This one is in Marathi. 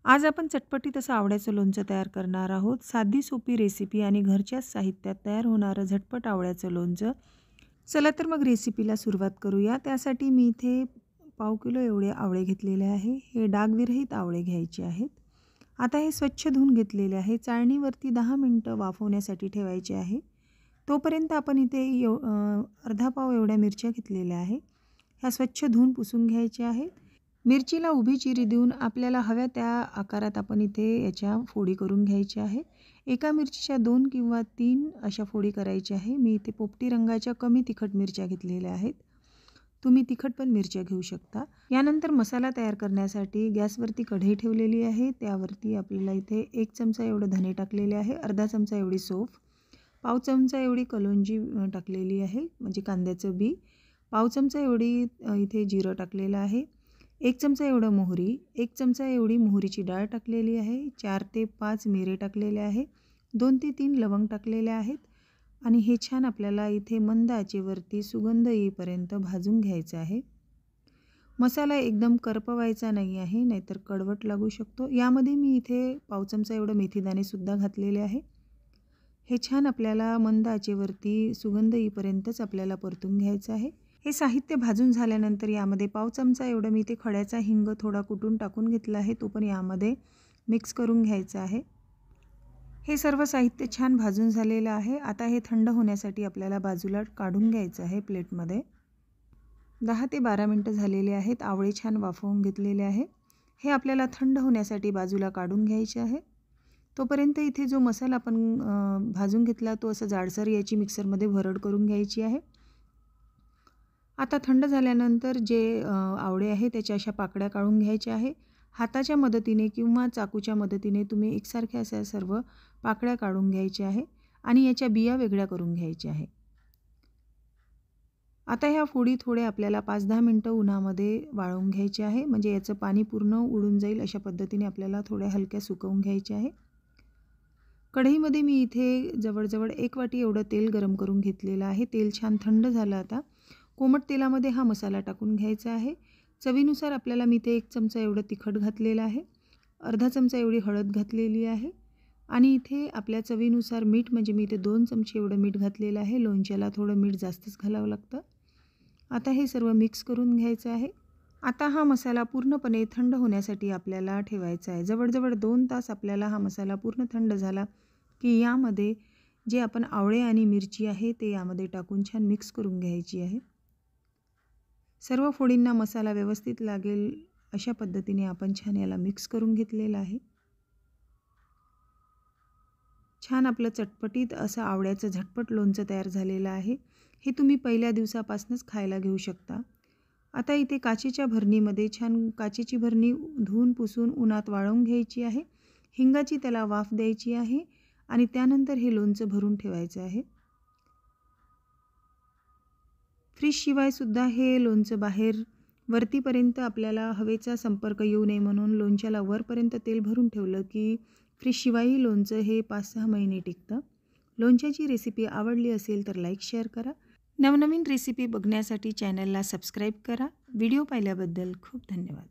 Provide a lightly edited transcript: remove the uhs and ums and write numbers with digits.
आज आपण चटपटीत असं आवळ्याचं लोणचं तयार करणार आहोत। साधी सोपी रेसिपी आणि घरच्याच साहित्यात तयार होणारं झटपट आवळ्याचं लोणचं। चला तर मग रेसिपीला सुरुवात करूया। त्यासाठी मी इथे पाव किलो एवढे आवळे घेतलेले आहे। हे डागविरहित आवळे घ्यायचे आहेत। आता हे स्वच्छ धुवून घेतलेले आहे। चाळणीवरती 10 मिनिटं वाफवण्यासाठी ठेवायचे आहे। तोपर्यंत आपण इथे अर्धा पाव एवढ्या मिरच्या घेतलेल्या आहे। ह्या स्वच्छ धुवून पुसून घ्यायच्या आहेत। मिरचीला उभी चिरी देऊन आपल्याला हव्या त्या आकारात आपण इथे याच्या फोडी करून घ्यायच्या आहे। एका मिरचीच्या 2 किंवा 3 अशा फोडी करायच्या आहे। मी इथे पोपटी रंगाच्या कमी तिखट मिरच्या घेतलेल्या आहेत। तुम्ही तिखट पण मिरच्या घेऊ शकता। यानंतर मसाला तयार करण्यासाठी गॅसवरती कढई ठेवलेली आहे। त्यावरती आपल्याला इथे 1 चमचा एवढं धने टाकलेले आहे, अर्धा चमचा एवढी सौंफ, पाव चमचा एवढी कलोंजी टाकलेली आहे म्हणजे कांद्याचं बी, पाव चमचा एवढी इथे जिरं टाकलेलं आहे, 1 चमचा एवढं मोहरी, 1 चमचा एवढी मोहरीची डाळ टाकलेली आहे, 4 ते 5 मिरे टाकलेले आहे, 2 ते 3 लवंग टाकलेले आहेत आणि हे छान आपल्याला इथे मंद आचेवरती सुगंध येईपर्यंत भाजून घ्यायचं आहे। मसाला एकदम करपवायचा नाही आहे, नाहीतर कडवट लागू शकतो। यामध्ये मी इथे पाव चमचा एवढं मेथीदाणे सुद्धा घातलेले आहे। हे छान आपल्याला मंद आचेवरती सुगंध येईपर्यंतच आपल्याला परतून घ्यायचं आहे। हे साहित्य भाजून झाल्यानंतर यामध्ये पाव चमचा एवढं मी ते खड्याचा हिंग थोडा कुटून टाकून घेतला आहे, तो पण यामध्ये मिक्स करून घ्यायचा आहे। हे सर्व साहित्य छान भाजून झालेलं आहे। आता हे थंड होण्यासाठी आपल्याला बाजूला काढून घ्यायचं आहे प्लेटमध्ये। 10 ते 12 मिनिटं झालेले आहेत। आवळे छान वाफवून घेतलेले आहे। हे आपल्याला थंड होण्यासाठी बाजूला काढून घ्यायचे आहे। तोपर्यंत इथे जो मसाला आपण भाजून घेतला तो असं जाडसर याची मिक्सरमध्ये भरड करून घ्यायची आहे। आता थंड झाल्यानंतर जे आवळे आहे त्याच्या अशा पाकळ्या काढून घ्यायच्या आहे। हाताच्या मदतीने किंवा चाकूच्या मदतीने तुम्ही एकसारख्या अशा सर्व पाकळ्या काढून घ्यायच्या आहे आणि याच्या बिया वेगळ्या करून घ्यायच्या आहे। आता ह्या फोडी थोडे आपल्याला 5-10 मिनिटं उन्हामध्ये वाळवून घ्यायचे आहे, म्हणजे याचं पाणी पूर्ण उडून जाईल अशा पद्धतीने आपल्याला थोड्या हलक्या सुकवून घ्यायचे आहे। कढईमध्ये मी इथे जवळजवळ 1 वाटी एवढं तेल गरम करून घेतलेलं आहे। तेल छान थंड झालं। आता कोमट तेलामध्ये हा मसाला टाकून घ्यायचा आहे। चवीनुसार आपल्याला मी ते 1 चमचा एवढं तिखट घातलेलं आहे, अर्धा चमचा एवढी हळद घातलेली आहे आणि इथे आपल्या चवीनुसार मीठ, म्हणजे मी इथे 2 चमचे एवढं मीठ घातलेलं आहे। लोणच्याला थोडं मीठ जास्तच घालावं लागतं। आता हे सर्व मिक्स करून घ्यायचं आहे। आता हा मसाला पूर्णपणे थंड होण्यासाठी आपल्याला ठेवायचा आहे। जवळजवळ 2 तास आपल्याला हा मसाला पूर्ण थंड झाला की यामध्ये जे आपण आवळे आणि मिरची आहे ते यामध्ये टाकून छान मिक्स करून घ्यायची आहे। सर्व फोडींना मसाला व्यवस्थित लागेल अशा पद्धतीने आपण छान याला मिक्स करून घेतलेलं आहे। छान आपलं चटपटीत असं आवळ्याचं झटपट लोणचं तयार झालेलं आहे। हे तुम्ही पहिल्या दिवसापासूनच खायला घेऊ शकता। आता इथे काचेच्या भरणीमध्ये छान काचेची भरणी धुवून पुसून उन्हात वाळवून घ्यायची आहे। हिंगाची त्याला वाफ द्यायची आहे आणि त्यानंतर हे लोणचं भरून ठेवायचं आहे। फ्रीजशिवाय सुद्धा हे लोणचं बाहेर वरतीपर्यंत आपल्याला हवेचा संपर्क येऊ नये म्हणून लोणच्याला वरपर्यंत तेल भरून ठेवलं की फ्रीजशिवायही लोणचं हे 5-6 महिने टिकतं। लोणच्याची रेसिपी आवडली असेल तर लाईक शेअर करा। नवनवीन रेसिपी बघण्यासाठी चॅनलला सबस्क्राईब करा। व्हिडिओ पाहिल्याबद्दल खूप धन्यवाद।